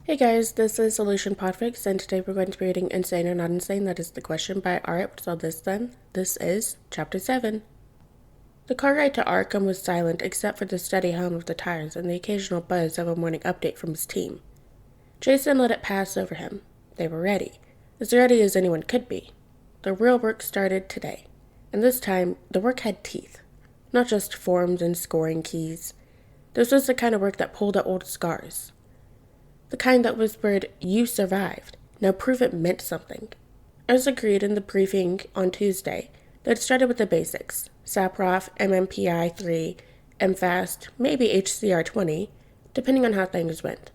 Hey guys, this is Solution PODFIC, and today we're going to be reading Insane or Not Insane, that is the question by Art. So this is Chapter 7. The car ride to Arkham was silent except for the steady hum of the tires and the occasional buzz of a morning update from his team. Jason let it pass over him. They were ready, as ready as anyone could be. The real work started today, and this time the work had teeth, not just forms and scoring keys. This was the kind of work that pulled at old scars. The kind that whispered, "You survived. Now prove it meant something." As agreed in the briefing on Tuesday, they'd started with the basics: SAPROF, MMPI-3, MFAST, maybe HCR-20, depending on how things went.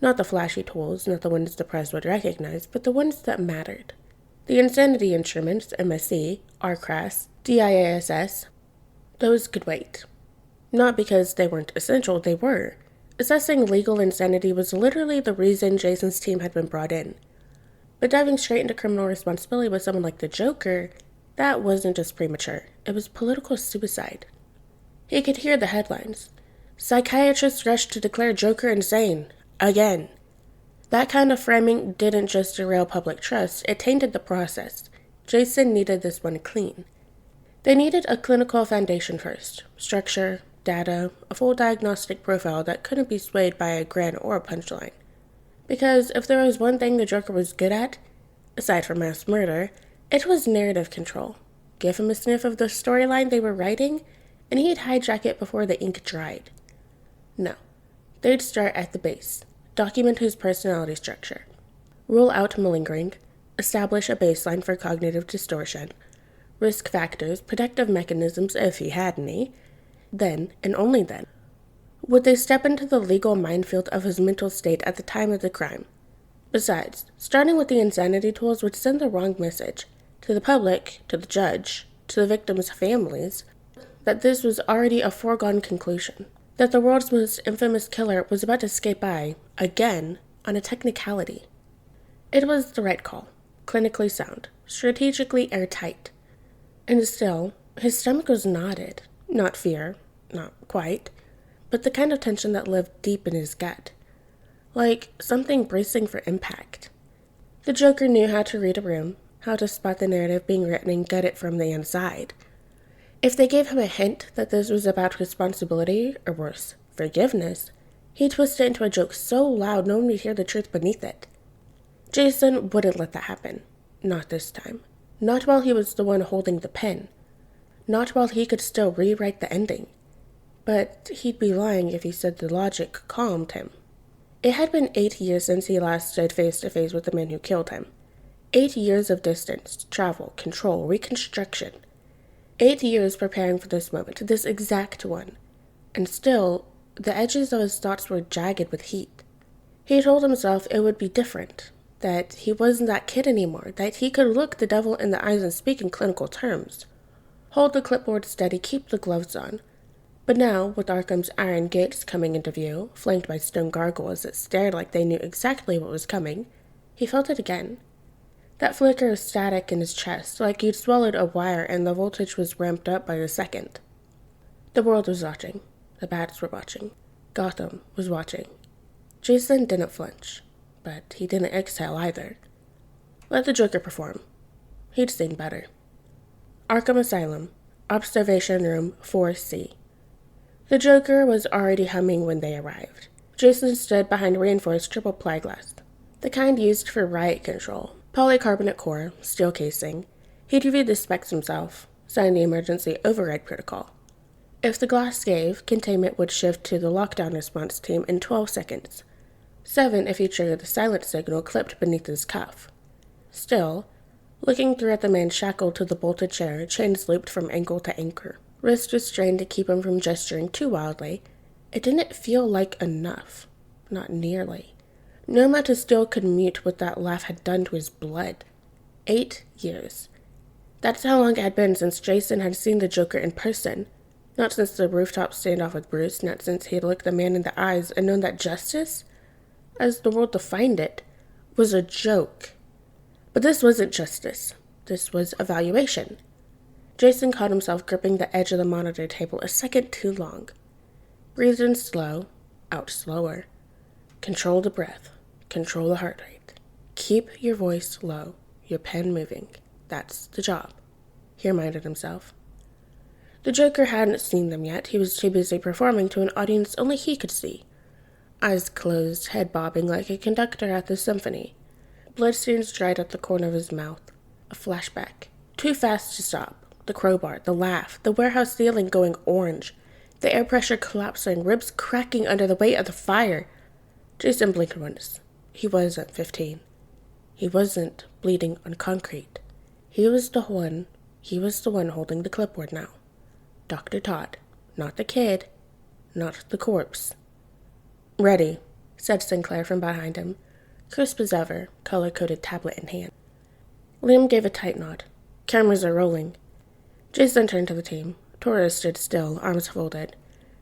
Not the flashy tools, not the ones the press would recognize, but the ones that mattered. The insanity instruments, MSC, RCRAS, DIASS, those could wait. Not because they weren't essential, they were. Assessing legal insanity was literally the reason Jason's team had been brought in. But diving straight into criminal responsibility with someone like the Joker, that wasn't just premature. It was political suicide. He could hear the headlines. Psychiatrists rushed to declare Joker insane. Again. That kind of framing didn't just derail public trust, it tainted the process. Jason needed this one clean. They needed a clinical foundation first. Structure, data, a full diagnostic profile that couldn't be swayed by a grin or a punchline. Because if there was one thing the Joker was good at, aside from mass murder, it was narrative control. Give him a sniff of the storyline they were writing, and he'd hijack it before the ink dried. No. They'd start at the base. Document his personality structure. Rule out malingering. Establish a baseline for cognitive distortion. Risk factors, protective mechanisms if he had any. Then, and only then, would they step into the legal minefield of his mental state at the time of the crime. Besides, starting with the insanity tools would send the wrong message to the public, to the judge, to the victims' families, that this was already a foregone conclusion, that the world's most infamous killer was about to skate by, again, on a technicality. It was the right call, clinically sound, strategically airtight. And still, his stomach was knotted. Not fear, not quite, but the kind of tension that lived deep in his gut. Like something bracing for impact. The Joker knew how to read a room, how to spot the narrative being written and gut it from the inside. If they gave him a hint that this was about responsibility, or worse, forgiveness, he'd twist it into a joke so loud no one would hear the truth beneath it. Jason wouldn't let that happen. Not this time. Not while he was the one holding the pen. Not while he could still rewrite the ending. But he'd be lying if he said the logic calmed him. It had been 8 years since he last stood face to face with the man who killed him. 8 years of distance, travel, control, reconstruction. 8 years preparing for this moment, this exact one. And still, the edges of his thoughts were jagged with heat. He told himself it would be different, that he wasn't that kid anymore, that he could look the devil in the eyes and speak in clinical terms. Hold the clipboard steady, keep the gloves on. But now, with Arkham's iron gates coming into view, flanked by stone gargoyles that stared like they knew exactly what was coming, he felt it again. That flicker of static in his chest, like he'd swallowed a wire and the voltage was ramped up by the second. The world was watching. The bats were watching. Gotham was watching. Jason didn't flinch, but he didn't exhale either. Let the Joker perform. He'd seen better. Arkham Asylum, Observation Room 4C. The Joker was already humming when they arrived. Jason stood behind reinforced triple plyglass, the kind used for riot control. Polycarbonate core, steel casing. He'd reviewed the specs himself, signed the emergency override protocol. If the glass gave, containment would shift to the lockdown response team in 12 seconds. 7 if he triggered the silent signal clipped beneath his cuff. Still, looking through at the man shackled to the bolted chair, chains looped from ankle to anchor, wrist restrained to keep him from gesturing too wildly, it didn't feel like enough. Not nearly. No amount of steel could mute what that laugh had done to his blood. 8 years. That's how long it had been since Jason had seen the Joker in person. Not since the rooftop standoff with Bruce, not since he had looked the man in the eyes and known that justice, as the world defined it, was a joke. But this wasn't justice. This was evaluation. Jason caught himself gripping the edge of the monitor table a second too long. Breathed in slow, out slower. Control the breath. control the heart rate. Keep your voice low, your pen moving. That's the job, he reminded himself. The Joker hadn't seen them yet. He was too busy performing to an audience only he could see. Eyes closed, head bobbing like a conductor at the symphony. Bloodstains dried at the corner of his mouth. A flashback. Too fast to stop. The crowbar, the laugh, the warehouse ceiling going orange. The air pressure collapsing, ribs cracking under the weight of the fire. Jason blinked once. He wasn't 15. He wasn't bleeding on concrete. He was the one holding the clipboard now. Dr. Todd. Not the kid. Not the corpse. "Ready," said Sinclair from behind him, crisp as ever, color-coded tablet in hand. Liam gave a tight nod. "Cameras are rolling." Jason turned to the team. Torres stood still, arms folded.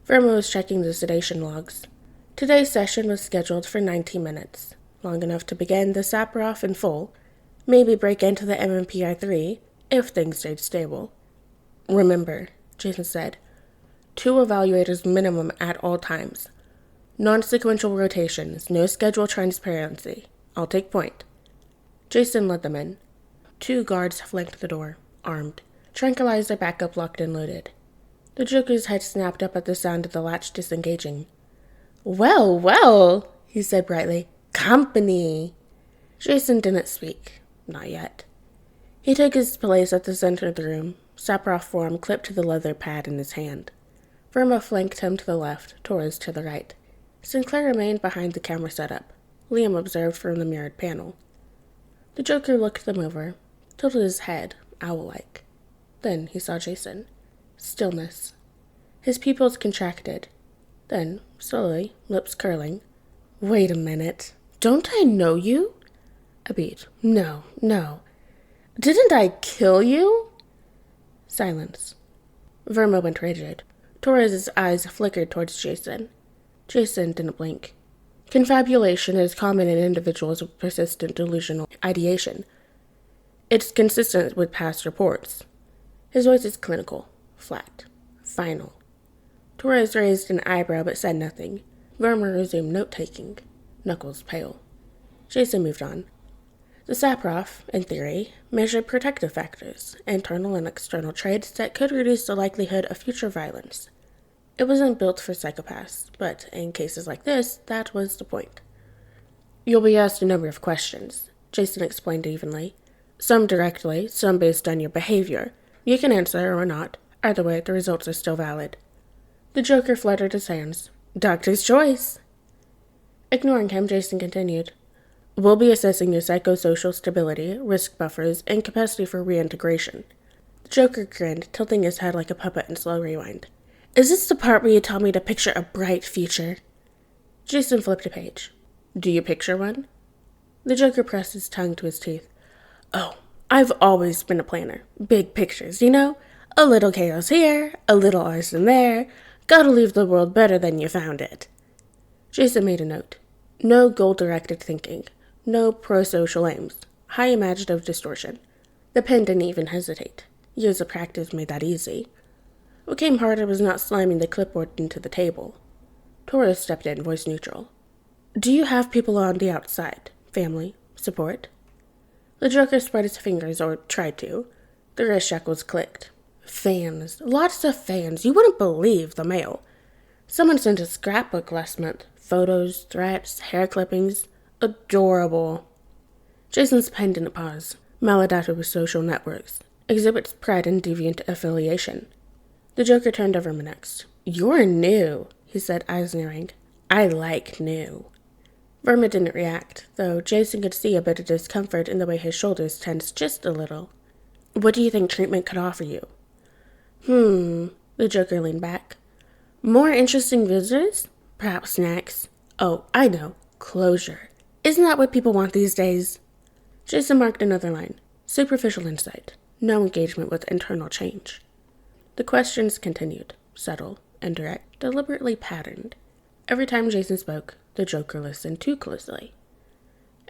Verma was checking the sedation logs. Today's session was scheduled for 90 minutes, long enough to begin the Saproff in full, maybe break into the MMPI-3 if things stayed stable. "Remember," Jason said, 2 evaluators minimum at all times. Non-sequential rotations, no schedule transparency. I'll take point. Jason led them in. 2 guards flanked the door, armed, tranquilizer backup locked and loaded. The Joker's head snapped up at the sound of the latch disengaging. "Well, well," he said brightly. "Company." Jason didn't speak. Not yet. He took his place at the center of the room, Saproff form clipped to the leather pad in his hand. Verma flanked him to the left, Torres to the right. Sinclair remained behind the camera setup. Liam observed from the mirrored panel. The Joker looked them over, tilted his head, owl-like. Then he saw Jason. Stillness. His pupils contracted. Then, slowly, lips curling. "Wait a minute. Don't I know you?" A beat. "No. Didn't I kill you?" Silence. Verma went rigid. Torres' eyes flickered towards Jason. Jason didn't blink. Confabulation is common in individuals with persistent delusional ideation. It's consistent with past reports. His voice is clinical, flat, final. Torres raised an eyebrow but said nothing. Verma resumed note-taking, knuckles pale. Jason moved on. The Saproff, in theory, measured protective factors, internal and external traits that could reduce the likelihood of future violence. It wasn't built for psychopaths, but in cases like this, that was the point. "You'll be asked a number of questions," Jason explained evenly. "Some directly, some based on your behavior. You can answer or not. Either way, the results are still valid." The Joker fluttered his hands. "Doctor's choice." Ignoring him, Jason continued. "We'll be assessing your psychosocial stability, risk buffers, and capacity for reintegration." The Joker grinned, tilting his head like a puppet in slow rewind. "Is this the part where you tell me to picture a bright future?" Jason flipped a page. "Do you picture one?" The Joker pressed his tongue to his teeth. "Oh, I've always been a planner. Big pictures, you know? A little chaos here, a little arson there. Gotta leave the world better than you found it." Jason made a note. No goal-directed thinking. No pro-social aims. High imaginative distortion. The pen didn't even hesitate. Years of practice made that easy. What came harder was not slamming the clipboard into the table. Torres stepped in, voice neutral. "Do you have people on the outside? Family? Support?" The Joker spread his fingers, or tried to. The wrist shackles clicked. "Fans. Lots of fans. You wouldn't believe the mail. Someone sent a scrapbook last month. Photos, threats, hair clippings. Adorable." Jason's pen didn't pause. Maladaptive with social networks. Exhibits pride in deviant affiliation. The Joker turned over Verma next. "You're new," he said, eyes narrowing. "I like new." Verma didn't react, though Jason could see a bit of discomfort in the way his shoulders tensed just a little. "What do you think treatment could offer you?" The Joker leaned back. "More interesting visitors? Perhaps snacks? Oh, I know. Closure. Isn't that what people want these days?" Jason marked another line. Superficial insight. No engagement with internal change. The questions continued. Subtle, indirect, deliberately patterned. Every time Jason spoke, the Joker listened too closely.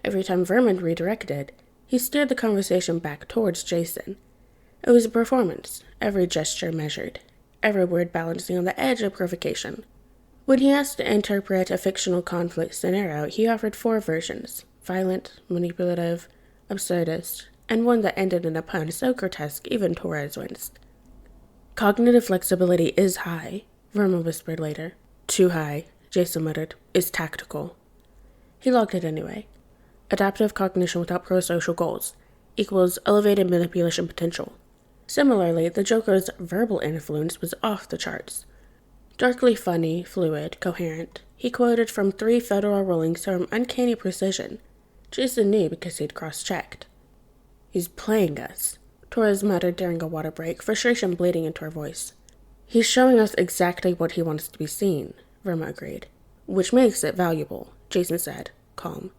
Every time Vermin redirected, he steered the conversation back towards Jason. It was a performance, every gesture measured, every word balancing on the edge of provocation. When he asked to interpret a fictional conflict scenario, he offered 4 versions: violent, manipulative, absurdist, and one that ended in a pun so grotesque even Torres winced. Cognitive flexibility is high, Verma whispered later. Too high, Jason muttered, is tactical. He logged it anyway. Adaptive cognition without pro-social goals equals elevated manipulation potential. Similarly, the Joker's verbal influence was off the charts. Darkly funny, fluid, coherent, he quoted from 3 federal rulings from uncanny precision. Jason knew because he'd cross-checked. He's playing us, Torres muttered during a water break, frustration bleeding into her voice. He's showing us exactly what he wants to be seen, Verma agreed. Which makes it valuable, Jason said, calm.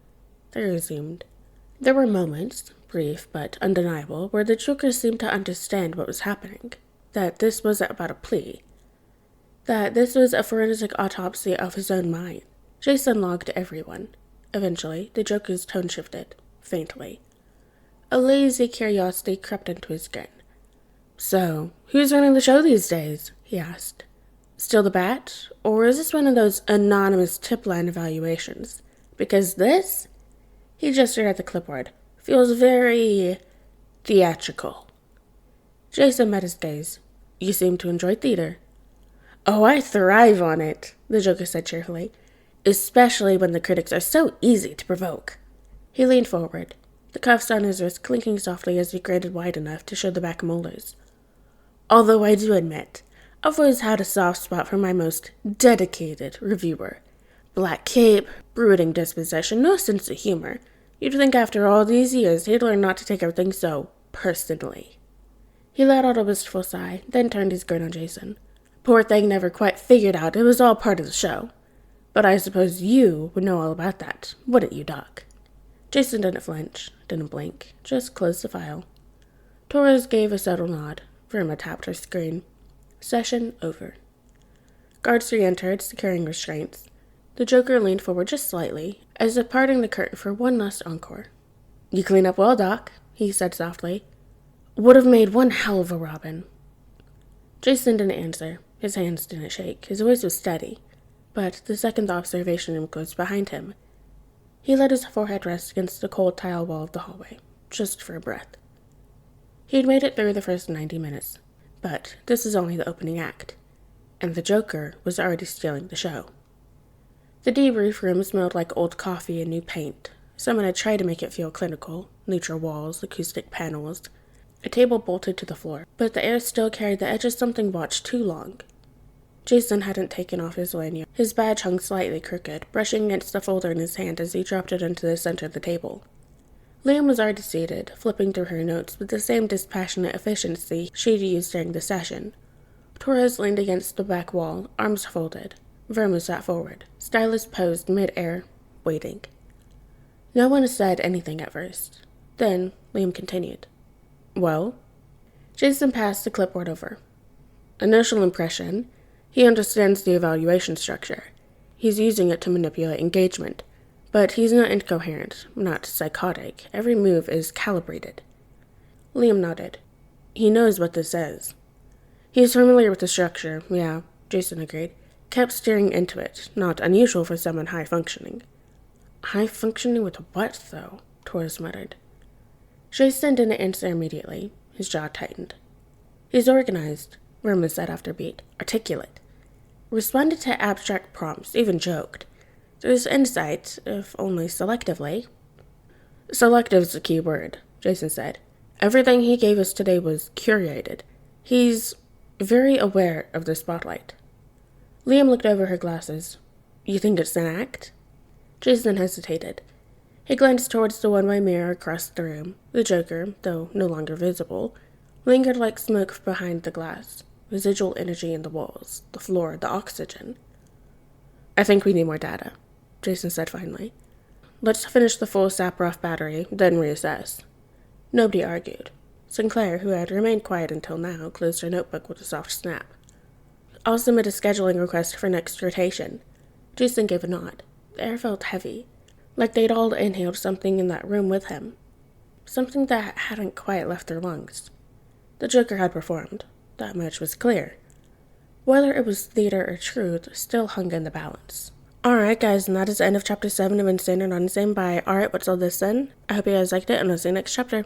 They resumed. There were moments, brief but undeniable, where the Joker seemed to understand what was happening. That this wasn't about a plea. That this was a forensic autopsy of his own mind. Jason logged everyone. Eventually, the Joker's tone shifted, faintly. A lazy curiosity crept into his skin. So, who's running the show these days? He asked. Still the Bat? Or is this one of those anonymous tip-line evaluations? Because this, he gestured at the clipboard, feels very theatrical. Jason met his gaze. You seem to enjoy theater. Oh, I thrive on it, the Joker said cheerfully, especially when the critics are so easy to provoke. He leaned forward, the cuffs on his wrist clinking softly as he graded wide enough to show the back molars. Although I do admit, I've always had a soft spot for my most dedicated reviewer. Black cape, brooding disposition, no sense of humor. You'd think after all these years he'd learn not to take everything so personally. He let out a wistful sigh, then turned his grin on Jason. Poor thing never quite figured out it was all part of the show. But I suppose you would know all about that, wouldn't you, Doc? Jason didn't flinch, didn't blink, just closed the file. Torres gave a subtle nod. Verma tapped her screen. Session over. Guards re-entered, securing restraints. The Joker leaned forward just slightly, as if parting the curtain for one last encore. You clean up well, Doc, he said softly. Would have made one hell of a Robin. Jason didn't answer. His hands didn't shake. His voice was steady. But the second the observation room closed behind him. He let his forehead rest against the cold tile wall of the hallway, just for a breath. He'd made it through the first 90 minutes, but this is only the opening act, and the Joker was already stealing the show. The debrief room smelled like old coffee and new paint. Someone had tried to make it feel clinical, neutral walls, acoustic panels, a table bolted to the floor, but the air still carried the edge of something watched too long. Jason hadn't taken off his lanyard. His badge hung slightly crooked, brushing against the folder in his hand as he dropped it into the center of the table. Liam was already seated, flipping through her notes with the same dispassionate efficiency she'd used during the session. Torres leaned against the back wall, arms folded. Verma sat forward, stylus posed mid-air, waiting. No one said anything at first. Then Liam continued. Well? Jason passed the clipboard over. Initial impression. He understands the evaluation structure. He's using it to manipulate engagement. But he's not incoherent, not psychotic. Every move is calibrated. Liam nodded. He knows what this is. He's familiar with the structure, yeah, Jason agreed. Kept staring into it, not unusual for someone high-functioning. High-functioning with what, though? Torres muttered. Jason didn't answer immediately. His jaw tightened. He's organized, Verma said after a beat. Articulate. Responded to abstract prompts, even joked. There's insight, if only selectively. Selective's the key word, Jason said. Everything he gave us today was curated. He's very aware of the spotlight. Liam looked over her glasses. You think it's an act? Jason hesitated. He glanced towards the one-way mirror across the room. The Joker, though no longer visible, lingered like smoke behind the glass. Residual energy in the walls, the floor, the oxygen. I think we need more data, Jason said finally. Let's finish the full Saproff battery, then reassess. Nobody argued. Sinclair, who had remained quiet until now, closed her notebook with a soft snap. I'll submit a scheduling request for next rotation. Jason gave a nod. The air felt heavy, like they'd all inhaled something in that room with him. Something that hadn't quite left their lungs. The Joker had performed. That much was clear. Whether it was theater or truth still hung in the balance. Alright guys, and that is the end of chapter 7 of Insane or Not Insane by Alright, What's All This Then? I hope you guys liked it, and I'll see you next chapter.